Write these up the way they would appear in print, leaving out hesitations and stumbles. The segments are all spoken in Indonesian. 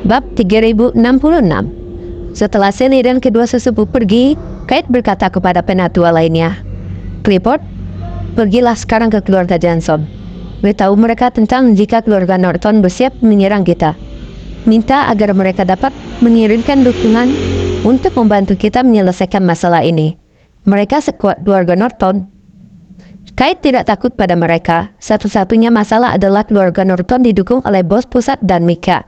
Bab 3066. Setelah Sally dan kedua sesepuh pergi, Kate berkata kepada penatua lainnya, "Clifford, pergilah sekarang ke keluarga Johnson. Beritahu mereka tentang jika keluarga Norton bersiap menyerang kita. Minta agar mereka dapat mengirimkan dukungan untuk membantu kita menyelesaikan masalah ini. Mereka sekuat keluarga Norton." Kate tidak takut pada mereka. Satu-satunya masalah adalah keluarga Norton didukung oleh bos pusat dan Mika.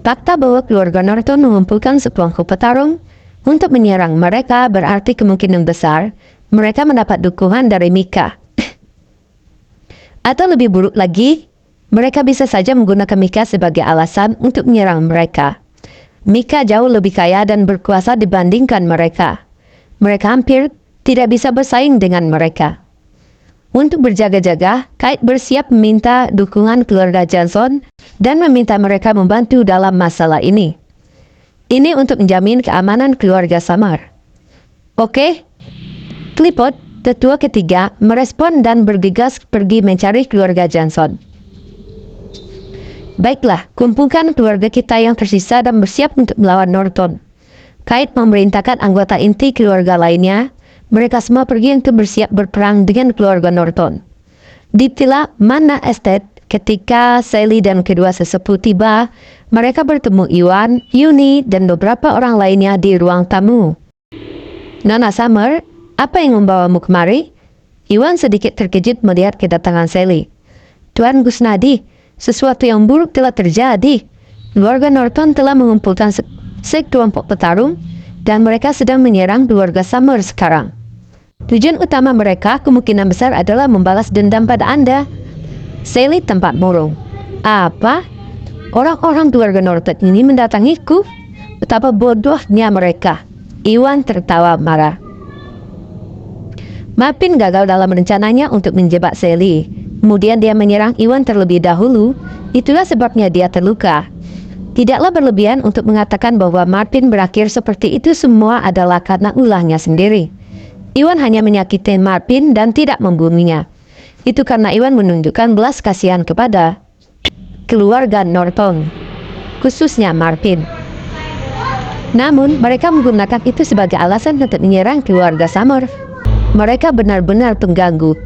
Fakta bahwa keluarga Norton mengumpulkan sekelompok petarung untuk menyerang mereka berarti kemungkinan besar mereka mendapat dukungan dari Mika. Atau lebih buruk lagi, mereka bisa saja menggunakan Mika sebagai alasan untuk menyerang mereka. Mika jauh lebih kaya dan berkuasa dibandingkan mereka. Mereka hampir tidak bisa bersaing dengan mereka. Untuk berjaga-jaga, Kate bersiap meminta dukungan keluarga Johnson dan meminta mereka membantu dalam masalah ini. Ini untuk menjamin keamanan keluarga Summer. Oke? Clifford, tetua ketiga, merespon dan bergegas pergi mencari keluarga Johnson. Baiklah, kumpulkan keluarga kita yang tersisa dan bersiap untuk melawan Norton. Kate memerintahkan anggota inti keluarga lainnya. Mereka semua pergi untuk bersiap berperang dengan keluarga Norton. Di Villa Manor Estate, ketika Sally dan kedua sesepuh tiba, mereka bertemu Iwan, Yuni, dan beberapa orang lainnya di ruang tamu. "Nona Summer, apa yang membawamu kemari?" Iwan sedikit terkejut melihat kedatangan Sally. "Tuan Gusnadi, sesuatu yang buruk telah terjadi. Keluarga Norton telah mengumpulkan sekelompok petarung, dan mereka sedang menyerang keluarga Summer sekarang. Tujuan utama mereka kemungkinan besar adalah membalas dendam pada Anda." Sally tampak murung. "Apa? Orang-orang keluarga Norton ini mendatangiku? Betapa bodohnya mereka." Iwan tertawa marah. Martin gagal dalam rencananya untuk menjebak Sally. Kemudian dia menyerang Iwan terlebih dahulu. Itulah sebabnya dia terluka. Tidaklah berlebihan untuk mengatakan bahwa Martin berakhir seperti itu semua adalah karena ulahnya sendiri. Iwan hanya menyakiti Martin dan tidak membunuhnya. Itu karena Iwan menunjukkan belas kasihan kepada keluarga Norton, khususnya Martin. Namun, mereka menggunakan itu sebagai alasan untuk menyerang keluarga Summer. Mereka benar-benar pengganggu.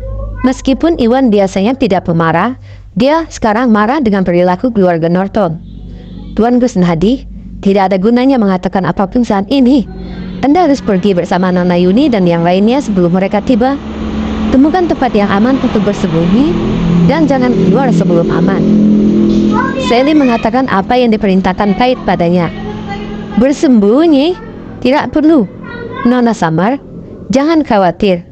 Meskipun Iwan biasanya tidak pemarah, dia sekarang marah dengan perilaku keluarga Norton. "Tuan Gusnadi, tidak ada gunanya mengatakan apapun saat ini. Anda harus pergi bersama Nona Yuni dan yang lainnya sebelum mereka tiba. Temukan tempat yang aman untuk bersembunyi dan jangan keluar sebelum aman." Sally mengatakan apa yang diperintahkan Kate padanya. "Bersembunyi? Tidak perlu. Nona Summer, jangan khawatir.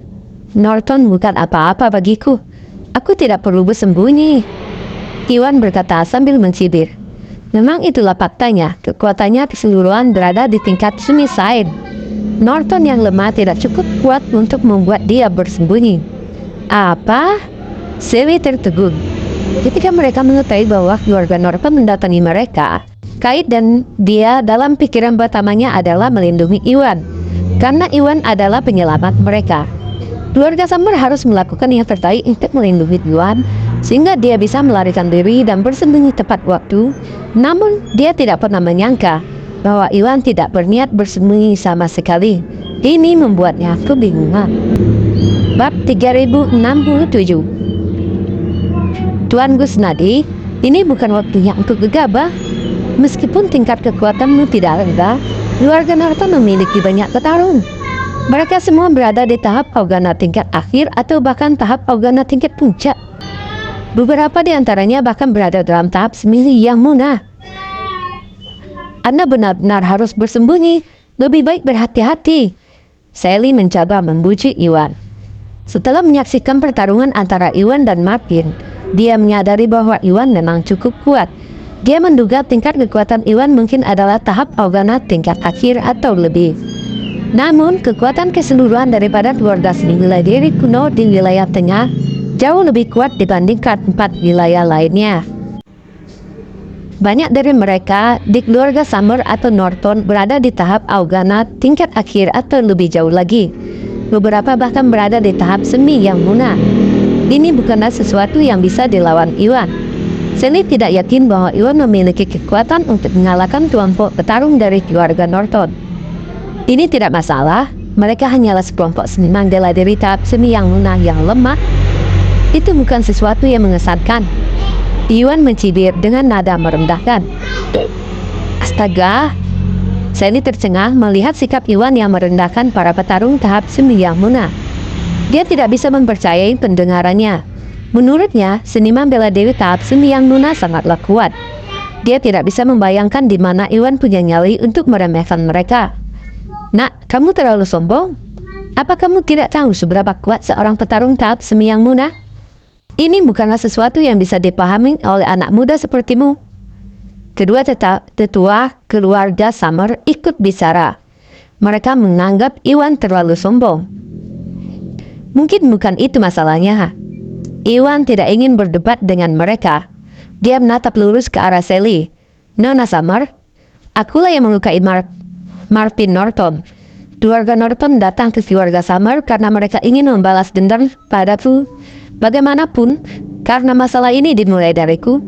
Norton bukan apa-apa bagiku. Aku tidak perlu bersembunyi." Iwan berkata sambil mencibir. Memang itulah faktanya, kekuatannya keseluruhan berada di tingkat suicide. Norton yang lemah tidak cukup kuat untuk membuat dia bersembunyi. "Apa?" Sally tertegun. Ketika mereka mengetahui bahwa keluarga Norton mendatangi mereka, Kate dan dia dalam pikiran pertamanya adalah melindungi Iwan, karena Iwan adalah penyelamat mereka. Keluarga Summer harus melakukan yang terbaik untuk melindungi Iwan, sehingga dia bisa melarikan diri dan bersembunyi tepat waktu. Namun, dia tidak pernah menyangka bahwa Iwan tidak berniat bersembunyi sama sekali. Ini membuatnya kebingungan. Bab 3067. "Tuan Gusnadi, ini bukan waktunya untuk gegabah. Meskipun tingkat kekuatanmu tidak rendah, keluarga Norton memiliki banyak petarung. Mereka semua berada di tahap Augana tingkat akhir atau bahkan tahap Augana tingkat puncak. Beberapa di antaranya bahkan berada dalam tahap semili yang munah. Anda benar-benar harus bersembunyi. Lebih baik berhati-hati." Sally mencoba membujuk Iwan. Setelah menyaksikan pertarungan antara Iwan dan Martin, dia menyadari bahwa Iwan memang cukup kuat. Dia menduga tingkat kekuatan Iwan mungkin adalah tahap Augana tingkat akhir atau lebih. Namun, kekuatan keseluruhan daripada keluarga bela diri kuno di wilayah tengah jauh lebih kuat dibandingkan 4 wilayah lainnya. Banyak dari mereka di keluarga Summer atau Norton berada di tahap Augana tingkat akhir atau lebih jauh lagi. Beberapa bahkan berada di tahap semi yang munah. Ini bukanlah sesuatu yang bisa dilawan Iwan. Sally tidak yakin bahwa Iwan memiliki kekuatan untuk mengalahkan kelompok petarung dari keluarga Norton. Ini tidak masalah, mereka hanyalah sekelompok seniman bela diri tahap semi yang lunak yang lemah. Itu bukan sesuatu yang mengesankan. Iwan mencibir dengan nada merendahkan. Astaga! Sally tercengang melihat sikap Iwan yang merendahkan para petarung tahap semi yang lunak. Dia tidak bisa mempercayai pendengarannya. Menurutnya, seniman bela diri tahap semi yang lunak sangatlah kuat. Dia tidak bisa membayangkan di mana Iwan punya nyali untuk meremehkan mereka. Nak, kamu terlalu sombong. Apa kamu tidak tahu seberapa kuat seorang petarung tahap semi yang lunak? Ini bukanlah sesuatu yang bisa dipahami oleh anak muda sepertimu. Kedua tetua keluarga Summer ikut bicara. Mereka menganggap Iwan terlalu sombong. Mungkin bukan itu masalahnya. Iwan tidak ingin berdebat dengan mereka. Dia menatap lurus ke arah Sally. Nona Summer, akulah yang melukai Martin Norton. Keluarga Norton datang ke keluarga Summer karena mereka ingin membalas dendam padaku. Bagaimanapun, karena masalah ini dimulai dariku,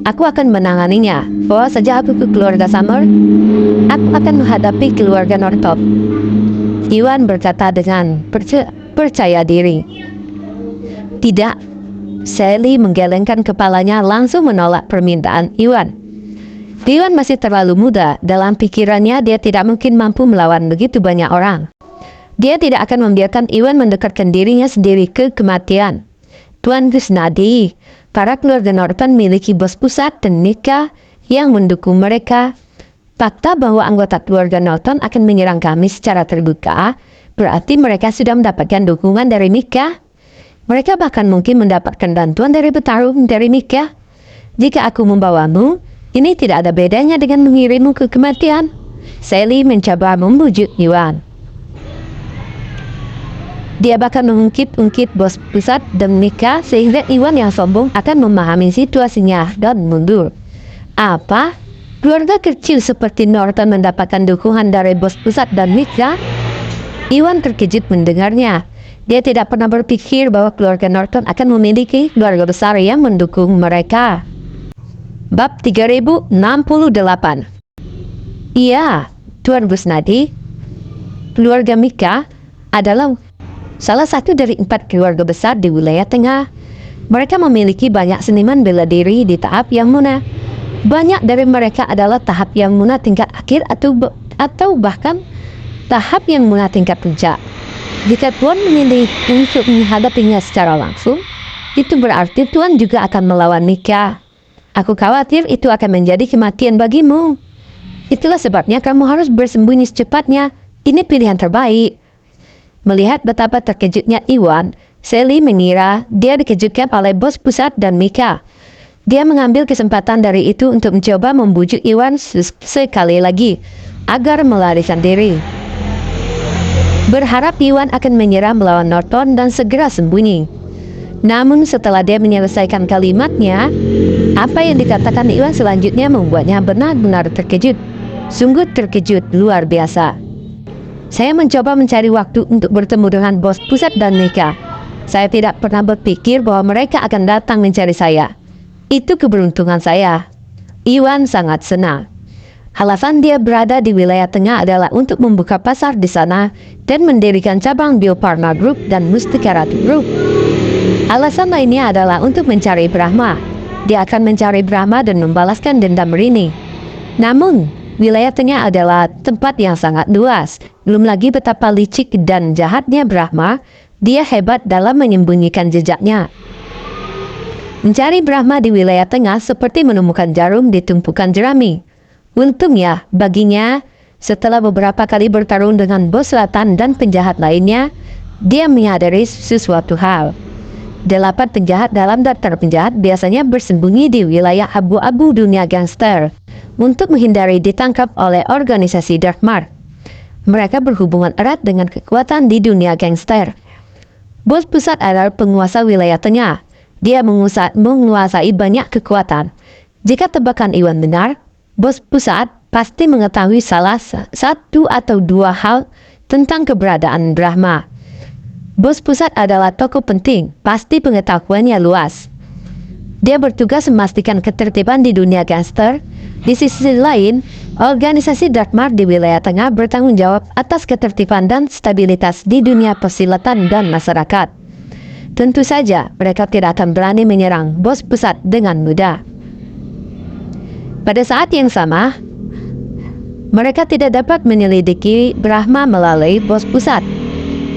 aku akan menanganinya. Bawa saja aku ke keluarga Summer, aku akan menghadapi keluarga Norton. Iwan berkata dengan percaya diri. Tidak. Sally menggelengkan kepalanya langsung menolak permintaan Iwan. Iwan masih terlalu muda. Dalam pikirannya dia tidak mungkin mampu melawan begitu banyak orang. Dia tidak akan membiarkan Iwan mendekatkan dirinya sendiri ke kematian. Tuan Kusnadi, para keluarga Norton memiliki bos pusat dan Mika yang mendukung mereka. Fakta bahwa anggota keluarga Norton akan menyerang kami secara terbuka berarti mereka sudah mendapatkan dukungan dari Mika. Mereka bahkan mungkin mendapatkan bantuan dari petarung dari Mika. Jika aku membawamu, ini tidak ada bedanya dengan mengirimmu ke kematian. Sally mencoba membujuk Iwan. Dia bahkan mengungkit-ungkit bos pusat dan Mika sehingga Iwan yang sombong akan memahami situasinya dan mundur. Apa? Keluarga kecil seperti Norton mendapatkan dukungan dari bos pusat dan Mika? Iwan terkejut mendengarnya. Dia tidak pernah berpikir bahwa keluarga Norton akan memiliki keluarga besar yang mendukung mereka. Bab 3068. Iya, Tuan Kusnadi. Keluarga Mika adalah salah satu dari 4 keluarga besar di wilayah tengah. Mereka memiliki banyak seniman bela diri di tahap yang lunak. Banyak dari mereka adalah tahap yang lunak tingkat akhir atau bahkan tahap yang lunak tingkat puncak. Jika Tuan memilih untuk menghadapinya secara langsung, itu berarti Tuan juga akan melawan Mika. Aku khawatir itu akan menjadi kematian bagimu. Itulah sebabnya kamu harus bersembunyi secepatnya. Ini pilihan terbaik. Melihat betapa terkejutnya Iwan, Sally mengira dia dikejutkan oleh bos pusat dan Mika. Dia mengambil kesempatan dari itu untuk mencoba membujuk Iwan sekali lagi agar melarikan diri. Berharap Iwan akan menyerah melawan Norton dan segera sembunyi. Namun setelah dia menyelesaikan kalimatnya, apa yang dikatakan Iwan selanjutnya membuatnya benar-benar terkejut. Sungguh terkejut luar biasa. Saya mencoba mencari waktu untuk bertemu dengan bos pusat dan Mika. Saya tidak pernah berpikir bahwa mereka akan datang mencari saya. Itu keberuntungan saya. Iwan sangat senang. Alasan dia berada di wilayah tengah adalah untuk membuka pasar di sana dan mendirikan cabang Bio Farma Group dan Mustika Ratu Group. Alasan lainnya adalah untuk mencari Brahma. Dia akan mencari Brahma dan membalaskan dendam Rini. Namun, wilayah tengah adalah tempat yang sangat luas. Belum lagi betapa licik dan jahatnya Brahma, dia hebat dalam menyembunyikan jejaknya. Mencari Brahma di wilayah tengah seperti menemukan jarum di tumpukan jerami. Untungnya, baginya, setelah beberapa kali bertarung dengan bos selatan dan penjahat lainnya, dia menyadari sesuatu hal. 8 penjahat dalam daftar penjahat biasanya bersembunyi di wilayah abu-abu dunia gangster untuk menghindari ditangkap oleh organisasi Darkmark. Mereka berhubungan erat dengan kekuatan di dunia gangster. Bos pusat adalah penguasa wilayah tengah. Dia menguasai banyak kekuatan. Jika tebakan Iwan benar, bos pusat pasti mengetahui salah satu atau 2 hal tentang keberadaan Brahma. Bos pusat adalah tokoh penting, pasti pengetahuannya luas. Dia bertugas memastikan ketertiban di dunia gangster. Di sisi lain, organisasi Darkmar di wilayah tengah bertanggung jawab atas ketertiban dan stabilitas di dunia persilatan dan masyarakat. Tentu saja, mereka tidak akan berani menyerang bos pusat dengan mudah. Pada saat yang sama, mereka tidak dapat menyelidiki Brahma melalui bos pusat.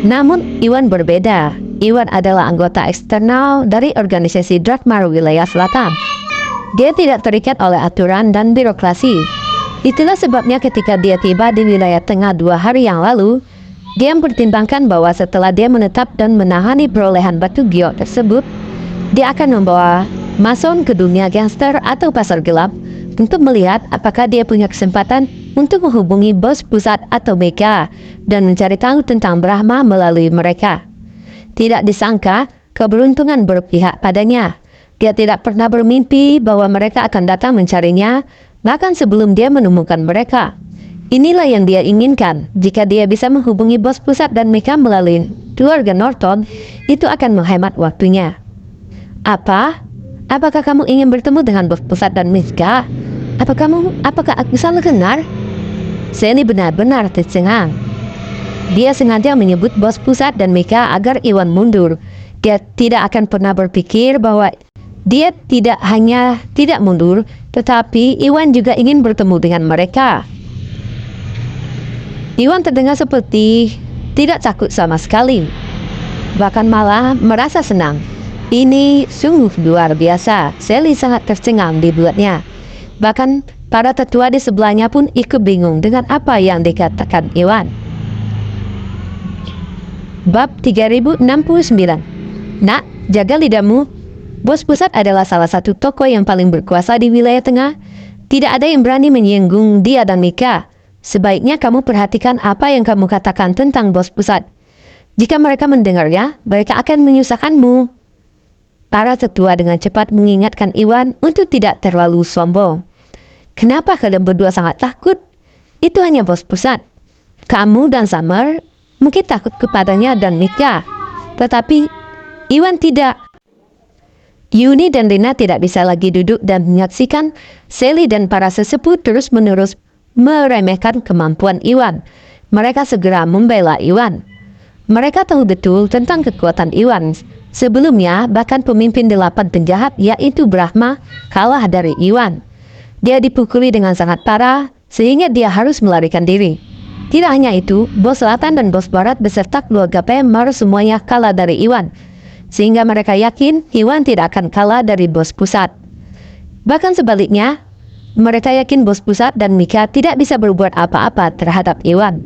Namun, Iwan berbeda. Iwan adalah anggota eksternal dari organisasi Darkmar wilayah selatan. Dia tidak terikat oleh aturan dan birokrasi. Itulah sebabnya ketika dia tiba di wilayah tengah 2 hari yang lalu, dia mempertimbangkan bahwa setelah dia menetap dan menangani perolehan batu giok tersebut, dia akan membawa Mason ke dunia gangster atau pasar gelap untuk melihat apakah dia punya kesempatan untuk menghubungi bos pusat atau Meka dan mencari tahu tentang Brahma melalui mereka. Tidak disangka, keberuntungan berpihak padanya. Dia tidak pernah bermimpi bahwa mereka akan datang mencarinya, bahkan sebelum dia menemukan mereka. Inilah yang dia inginkan. Jika dia bisa menghubungi bos pusat dan Meka melalui keluarga Norton, itu akan menghemat waktunya. Apa? Apakah kamu ingin bertemu dengan bos pusat dan Meka? Apakah aku salah dengar? Sally benar-benar tercengang. Dia sengaja menyebut bos pusat dan Meka agar Iwan mundur. Dia tidak akan pernah berpikir bahwa dia tidak hanya tidak mundur, tetapi Iwan juga ingin bertemu dengan mereka. Iwan terdengar seperti tidak takut sama sekali. Bahkan malah merasa senang. Ini sungguh luar biasa. Sally sangat tercengang dibuatnya. Bahkan para tetua di sebelahnya pun ikut bingung dengan apa yang dikatakan Iwan. Bab 3069. Nak, jaga lidahmu. Bos pusat adalah salah satu tokoh yang paling berkuasa di wilayah tengah. Tidak ada yang berani menyinggung dia dan Mika. Sebaiknya kamu perhatikan apa yang kamu katakan tentang bos pusat. Jika mereka mendengarnya, mereka akan menyusahkanmu. Para tetua dengan cepat mengingatkan Iwan untuk tidak terlalu sombong. Kenapa kalian berdua sangat takut? Itu hanya bos pusat. Kamu dan Summer mungkin takut kepadanya dan Mika. Tetapi Iwan tidak. Yuni dan Lina tidak bisa lagi duduk dan menyaksikan Sally dan para sesepuh terus-menerus meremehkan kemampuan Iwan. Mereka segera membela Iwan. Mereka tahu betul tentang kekuatan Iwan. Sebelumnya, bahkan pemimpin 8 penjahat yaitu Brahma kalah dari Iwan. Dia dipukuli dengan sangat parah sehingga dia harus melarikan diri. Tidak hanya itu, bos selatan dan bos barat beserta keluarga Pemar semuanya kalah dari Iwan. Sehingga mereka yakin Iwan tidak akan kalah dari bos pusat. Bahkan sebaliknya, mereka yakin bos pusat dan Mika tidak bisa berbuat apa-apa terhadap Iwan.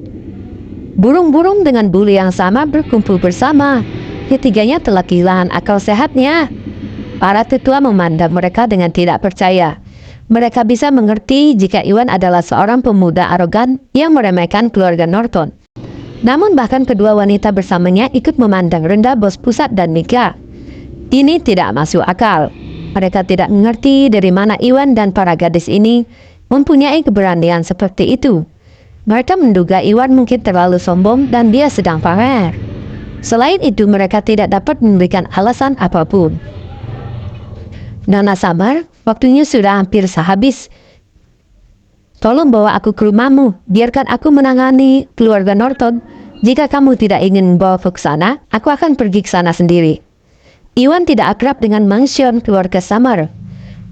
Burung-burung dengan bulu yang sama berkumpul bersama. Ketiganya telah kehilangan akal sehatnya. Para tetua memandang mereka dengan tidak percaya. Mereka bisa mengerti jika Iwan adalah seorang pemuda arogan yang meremehkan keluarga Norton. Namun bahkan kedua wanita bersamanya ikut memandang rendah bos pusat dan Mika. Ini tidak masuk akal. Mereka tidak mengerti dari mana Iwan dan para gadis ini mempunyai keberanian seperti itu. Mereka menduga Iwan mungkin terlalu sombong dan dia sedang pamer. Selain itu mereka tidak dapat memberikan alasan apapun. Nona Summer, waktunya sudah hampir sehabis. Tolong bawa aku ke rumahmu, biarkan aku menangani keluarga Norton. Jika kamu tidak ingin membawa ke sana, aku akan pergi ke sana sendiri. Iwan tidak akrab dengan mansion keluarga Summer.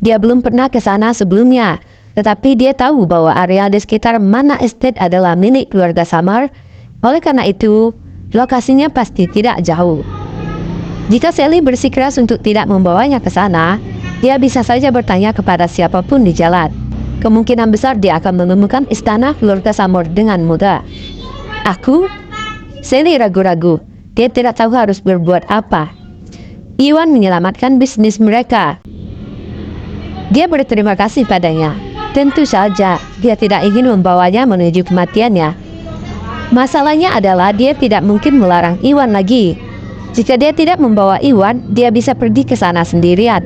Dia belum pernah ke sana sebelumnya, tetapi dia tahu bahwa area di sekitar mana estate adalah milik keluarga Summer. Oleh karena itu, lokasinya pasti tidak jauh. Jika Sally bersikeras untuk tidak membawanya ke sana, dia bisa saja bertanya kepada siapapun di jalan. Kemungkinan besar dia akan menemukan istana keluarga Summer dengan mudah. Aku? Sally ragu-ragu. Dia tidak tahu harus berbuat apa. Iwan menyelamatkan bisnis mereka. Dia berterima kasih padanya. Tentu saja, dia tidak ingin membawanya menuju kematiannya. Masalahnya adalah dia tidak mungkin melarang Iwan lagi. Jika dia tidak membawa Iwan, dia bisa pergi ke sana sendirian.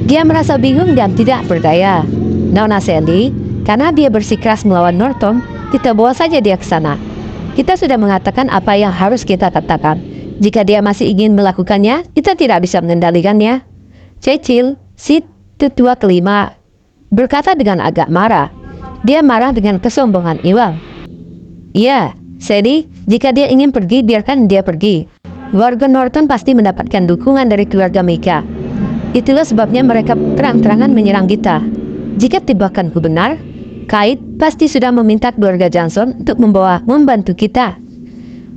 Dia merasa bingung dan tidak berdaya. Nona Sally, karena dia bersikeras melawan Norton, kita bawa saja dia ke sana. Kita sudah mengatakan apa yang harus kita katakan. Jika dia masih ingin melakukannya, kita tidak bisa mengendalikannya. Cecil, si tetua kelima, berkata dengan agak marah. Dia marah dengan kesombongan Iwan. Iya, Sally, jika dia ingin pergi, biarkan dia pergi. Warga Norton pasti mendapatkan dukungan dari keluarga Mika. Itulah sebabnya mereka terang-terangan menyerang kita. Jika tebakanku benar, Kate pasti sudah meminta keluarga Johnson untuk membantu kita.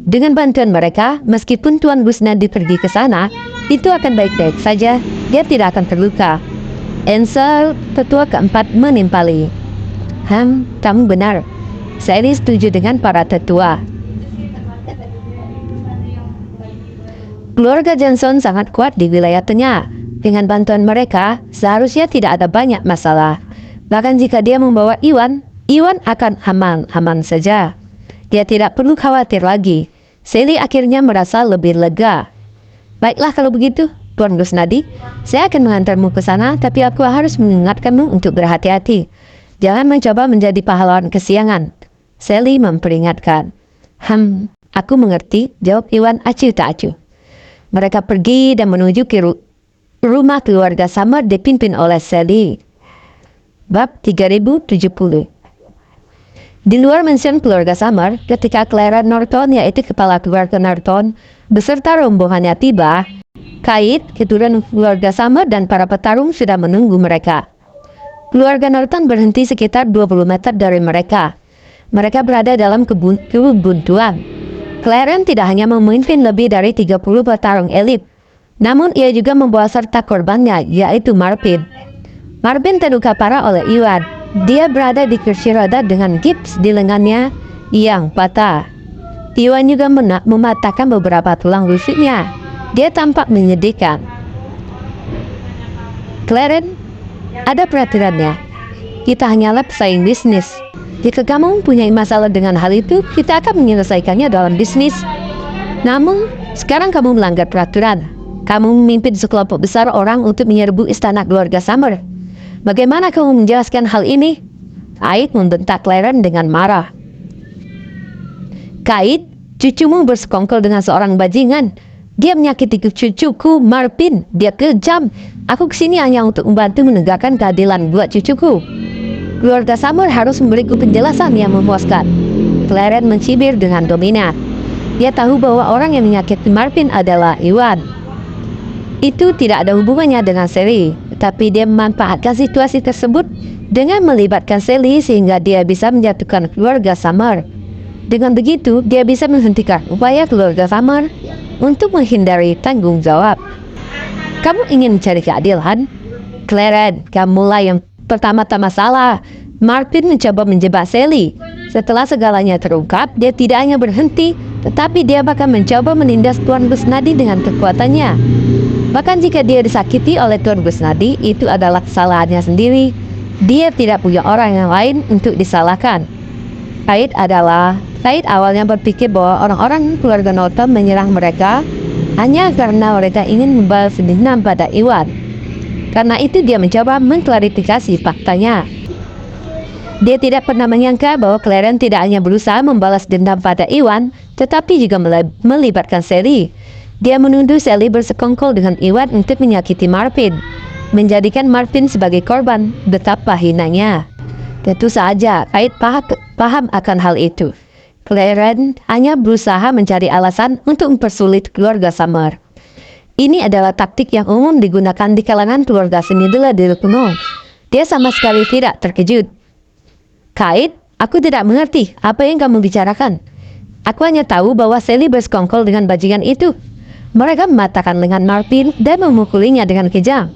Dengan bantuan mereka, meskipun Tuan Gusnadi pergi ke sana, itu akan baik-baik saja. Dia tidak akan terluka. Ansel, tetua keempat, menimpali. Kamu benar. Saya setuju dengan para tetua. Keluarga Johnson sangat kuat di wilayah tengah. Dengan bantuan mereka, seharusnya tidak ada banyak masalah. Bahkan jika dia membawa Iwan akan aman saja. Dia tidak perlu khawatir lagi. Sally akhirnya merasa lebih lega. Baiklah kalau begitu, Tuan Gusnadi. Saya akan mengantarmu ke sana, tapi aku harus mengingatkanmu untuk berhati-hati. Jangan mencoba menjadi pahlawan kesiangan. Sally memperingatkan. Aku mengerti, jawab Iwan acuh tak acuh. Mereka pergi dan menuju ke rumah keluarga Summer dipimpin oleh Sally. Bab 3070. Di luar mansion keluarga Summer, ketika Clara Norton, yaitu kepala keluarga Norton, beserta rombongannya tiba, Kate, keturunan keluarga Summer dan para petarung sudah menunggu mereka. Keluarga Norton berhenti sekitar 20 meter dari mereka. Mereka berada dalam kebuntuan. Clarence tidak hanya memimpin lebih dari 30 petarung elit, namun ia juga membawa serta korbannya, yaitu Marvin. Marvin terluka parah oleh Iwan. Dia berada di kursi roda dengan gips di lengannya yang patah. Iwan juga mematahkan beberapa tulang rusuknya. Dia tampak menyedihkan. Clarence, ada peraturannya. Kita hanyalah pesaing bisnis. Jika kamu mempunyai masalah dengan hal itu, kita akan menyelesaikannya dalam bisnis. Namun, sekarang kamu melanggar peraturan. Kamu memimpin sekelompok besar orang untuk menyerbu istana keluarga Summer. Bagaimana kamu menjelaskan hal ini? Kate membentak Clarence dengan marah. Kate, cucumu bersekongkol dengan seorang bajingan. Dia menyakiti cucuku, Marvin. Dia kejam. Aku kesini hanya untuk membantu menegakkan keadilan buat cucuku. Keluarga Summer harus memberiku penjelasan yang memuaskan. Clarence mencibir dengan dominan. Dia tahu bahwa orang yang menyakiti Marvin adalah Iwan. Itu tidak ada hubungannya dengan Sally, tapi dia memanfaatkan situasi tersebut dengan melibatkan Sally sehingga dia bisa menjatuhkan keluarga Summer. Dengan begitu, dia bisa menghentikan upaya keluarga Summer untuk menghindari tanggung jawab. Kamu ingin mencari keadilan? Clarence, kamulah yang pertama-tama salah. Marvin mencoba menjebak Sally. Setelah segalanya terungkap, dia tidak hanya berhenti, tetapi dia bahkan mencoba menindas Tuan Gusnadi dengan kekuatannya. Bahkan jika dia disakiti oleh Tuan Gusnadi, itu adalah kesalahannya sendiri. Dia tidak punya orang yang lain untuk disalahkan. Kate awalnya berpikir bahwa orang-orang keluarga Norton menyerang mereka hanya karena mereka ingin membalas dendam pada Iwan. Karena itu dia mencoba mengklarifikasi faktanya. Dia tidak pernah menyangka bahwa Clarence tidak hanya berusaha membalas dendam pada Iwan, tetapi juga melibatkan Sally. Dia menuduh Sally bersekongkol dengan Iwan untuk menyakiti Marvin, menjadikan Marvin sebagai korban. Betapa hinanya. Tentu saja Kate paham akan hal itu. Clarence hanya berusaha mencari alasan untuk mempersulit keluarga Summer. Ini adalah taktik yang umum digunakan di kalangan keluarga seni bela diri kuno. Dia sama sekali tidak terkejut. Kate, aku tidak mengerti apa yang kamu bicarakan. Aku hanya tahu bahwa Sally bersekongkol dengan bajingan itu. Mereka mematahkan lengan Marvin dan memukulinya dengan kejam.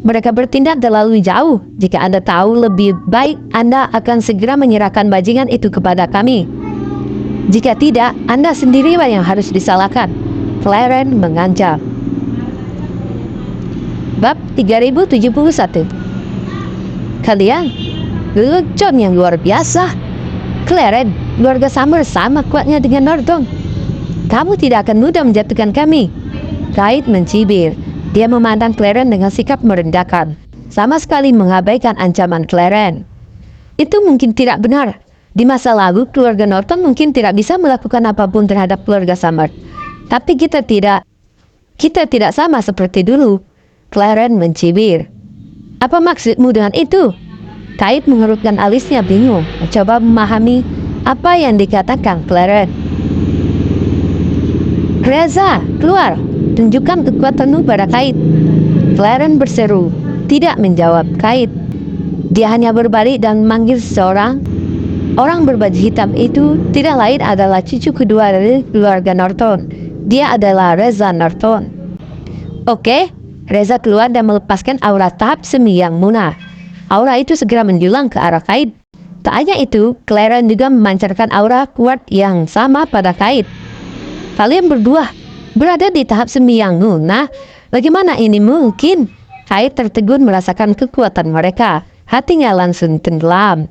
Mereka bertindak terlalu jauh. Jika Anda tahu lebih baik, Anda akan segera menyerahkan bajingan itu kepada kami. Jika tidak, Anda sendirilah yang harus disalahkan. Clarence mengancam. Bab 3071. Kalian lelucon yang luar biasa. Clarence, keluarga Summer sama kuatnya dengan Norton. Kamu tidak akan mudah menjatuhkan kami. Kate mencibir. Dia memandang Clarence dengan sikap merendahkan, sama sekali mengabaikan ancaman Clarence. Itu mungkin tidak benar. Di masa lalu, keluarga Norton mungkin tidak bisa melakukan apapun terhadap keluarga Summer. Tapi kita tidak sama seperti dulu. Clarence mencibir. Apa maksudmu dengan itu? Kate mengerutkan alisnya bingung, mencoba memahami apa yang dikatakan Clarence. Reza, keluar! Tunjukkan kekuatanmu pada Kate. Clarence berseru, tidak menjawab Kate. Dia hanya berbalik dan memanggil seseorang. Orang berbaju hitam itu tidak lain adalah cucu kedua dari keluarga Norton. Dia adalah Reza Norton. Oke, Reza keluar dan melepaskan aura tahap semi yang munah. Aura itu segera menjulang ke arah Kate. Tak hanya itu, Clarence juga memancarkan aura kuat yang sama pada Kate. Kalian berdua berada di tahap semi yang munah. Bagaimana ini mungkin? Kate tertegun merasakan kekuatan mereka. Hatinya langsung tenggelam.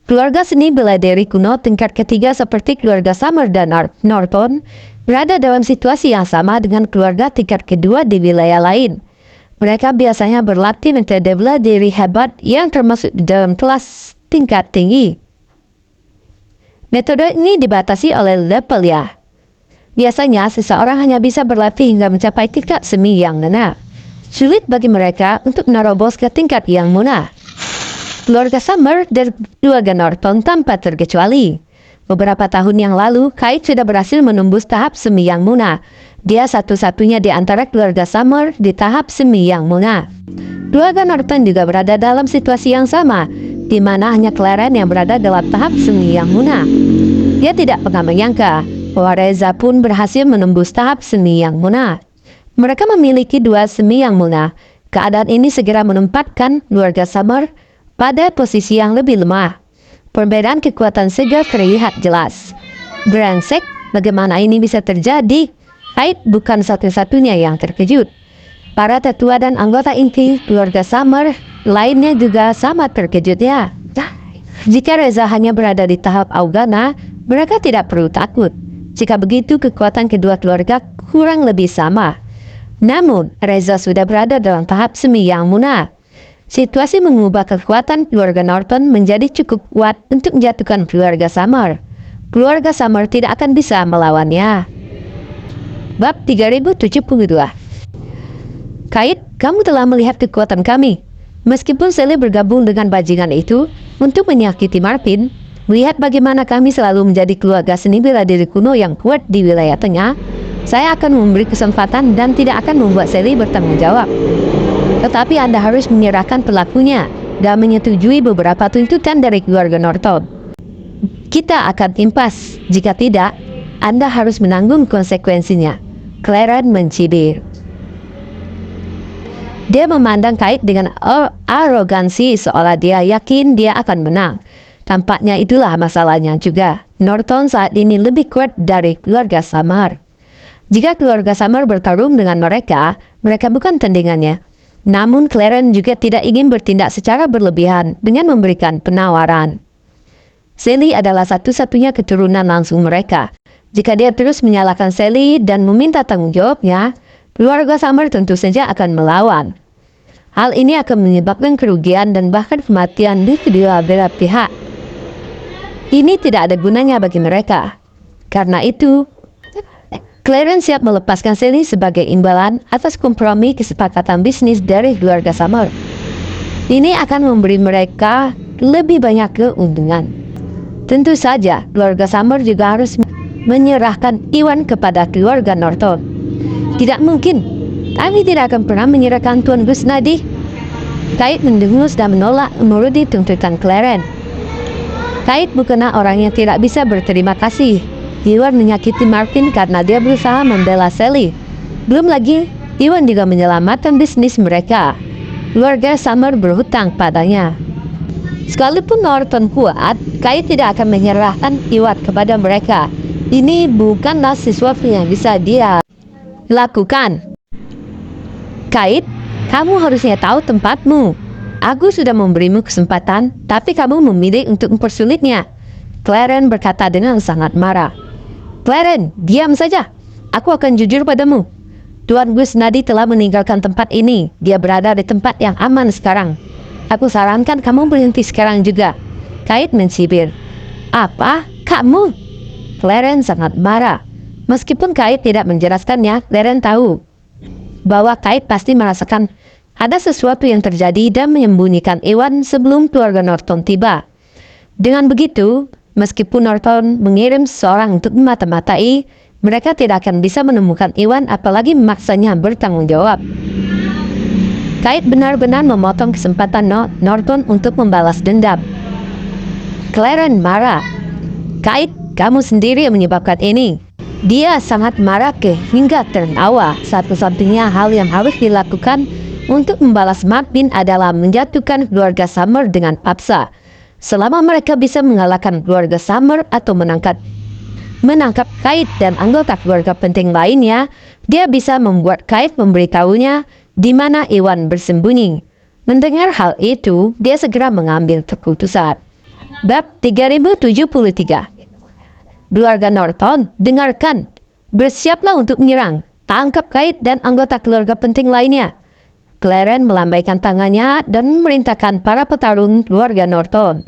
Keluarga seni bela diri kuno tingkat ketiga seperti keluarga Summer dan Norton berada dalam situasi yang sama dengan keluarga tingkat kedua di wilayah lain. Mereka biasanya berlatih metode bela diri hebat yang termasuk di dalam kelas tingkat tinggi. Metode ini dibatasi oleh level ya. Biasanya seseorang hanya bisa berlatih hingga mencapai tingkat semi yang munah. Sulit bagi mereka untuk menerobos ke tingkat yang munah. Keluarga Summer dan keluarga Norton tanpa terkecuali. Beberapa tahun yang lalu, Kate sudah berhasil menembus tahap semi yang munah. Dia satu-satunya di antara keluarga Summer di tahap semi yang munah. Keluarga Norton juga berada dalam situasi yang sama, di mana hanya Clarence yang berada dalam tahap semi yang munah. Dia tidak pernah menyangka bahwa Reza pun berhasil menembus tahap semi yang munah. Mereka memiliki dua semi yang munah. Keadaan ini segera menempatkan keluarga Summer pada posisi yang lebih lemah. Perbedaan kekuatan segera terlihat jelas. Brengsek, bagaimana ini bisa terjadi? Kate bukan satu-satunya yang terkejut. Para tetua dan anggota inti keluarga Summer lainnya juga sama terkejut ya. Jika Reza hanya berada di tahap Augana, mereka tidak perlu takut. Jika begitu, kekuatan kedua keluarga kurang lebih sama. Namun, Reza sudah berada dalam tahap semi yang munah. Situasi mengubah kekuatan keluarga Norton menjadi cukup kuat untuk menjatuhkan keluarga Summer. Keluarga Summer tidak akan bisa melawannya. Bab 3072. Kate, kamu telah melihat kekuatan kami. Meskipun Sally bergabung dengan bajingan itu untuk menyakiti Martin, melihat bagaimana kami selalu menjadi keluarga seni bela diri kuno yang kuat di wilayah tengah, saya akan memberi kesempatan dan tidak akan membuat Sally bertanggung jawab. Tetapi Anda harus menyerahkan pelakunya dan menyetujui beberapa tuntutan dari keluarga Norton. Kita akan impas. Jika tidak, Anda harus menanggung konsekuensinya. Clarence mencibir. Dia memandang Kate dengan arogansi seolah dia yakin dia akan menang. Tampaknya itulah masalahnya juga. Norton saat ini lebih kuat dari keluarga Summer. Jika keluarga Summer bertarung dengan mereka, mereka bukan tandingannya. Namun Clarence juga tidak ingin bertindak secara berlebihan dengan memberikan penawaran. Sally adalah satu-satunya keturunan langsung mereka. Jika dia terus menyalahkan Sally dan meminta tanggung jawabnya, keluarga Summer tentu saja akan melawan. Hal ini akan menyebabkan kerugian dan bahkan kematian di kedua belah pihak. Ini tidak ada gunanya bagi mereka. Karena itu, Clarence siap melepaskan Sally sebagai imbalan atas kompromi kesepakatan bisnis dari keluarga Summer. Ini akan memberi mereka lebih banyak keuntungan. Tentu saja, keluarga Summer juga harus menyerahkan Iwan kepada keluarga Norton. Tidak mungkin. Kami tidak akan pernah menyerahkan Tuan Gusnadi. Kate mendengus dan menolak menuruti tuntutan Clarence. Kate bukanlah orang yang tidak bisa berterima kasih. Iwan menyakiti Martin karena dia berusaha membela Sally. Belum lagi, Iwan juga menyelamatkan bisnis mereka. Keluarga Summer berhutang padanya. Sekalipun Norton kuat, Kate tidak akan menyerahkan Iwan kepada mereka. Ini bukanlah sesuatu yang bisa dia lakukan. Kate, kamu harusnya tahu tempatmu. Aku sudah memberimu kesempatan, tapi kamu memilih untuk mempersulitnya. Clarence berkata dengan sangat marah. Clarence, diam saja. Aku akan jujur padamu. Tuan Gusnadi telah meninggalkan tempat ini. Dia berada di tempat yang aman sekarang. Aku sarankan kamu berhenti sekarang juga. Kate mencibir. Apa? Kamu? Clarence sangat marah. Meskipun Kate tidak menjelaskannya, Clarence tahu. bahwa Kate pasti merasakan ada sesuatu yang terjadi dan menyembunyikan Iwan sebelum keluarga Norton tiba. Dengan begitu, meskipun Norton mengirim seseorang untuk memata-matai, mereka tidak akan bisa menemukan Iwan apalagi memaksanya bertanggung jawab. Kate benar-benar memotong kesempatan Norton untuk membalas dendam. Clarence marah. Kate, kamu sendiri yang menyebabkan ini. Dia sangat marah hingga tertawa. Satu-satunya hal yang harus dilakukan untuk membalas Martin adalah menjatuhkan keluarga Summer dengan paksa. Selama mereka bisa mengalahkan keluarga Summer atau menangkap Kate dan anggota keluarga penting lainnya, dia bisa membuat Kate memberitahunya di mana Iwan bersembunyi. Mendengar hal itu, dia segera mengambil keputusan. Bab 3073. Keluarga Norton, dengarkan. Bersiaplah untuk menyerang. Tangkap Kate dan anggota keluarga penting lainnya. Clarence melambaikan tangannya dan memerintahkan para petarung keluarga Norton.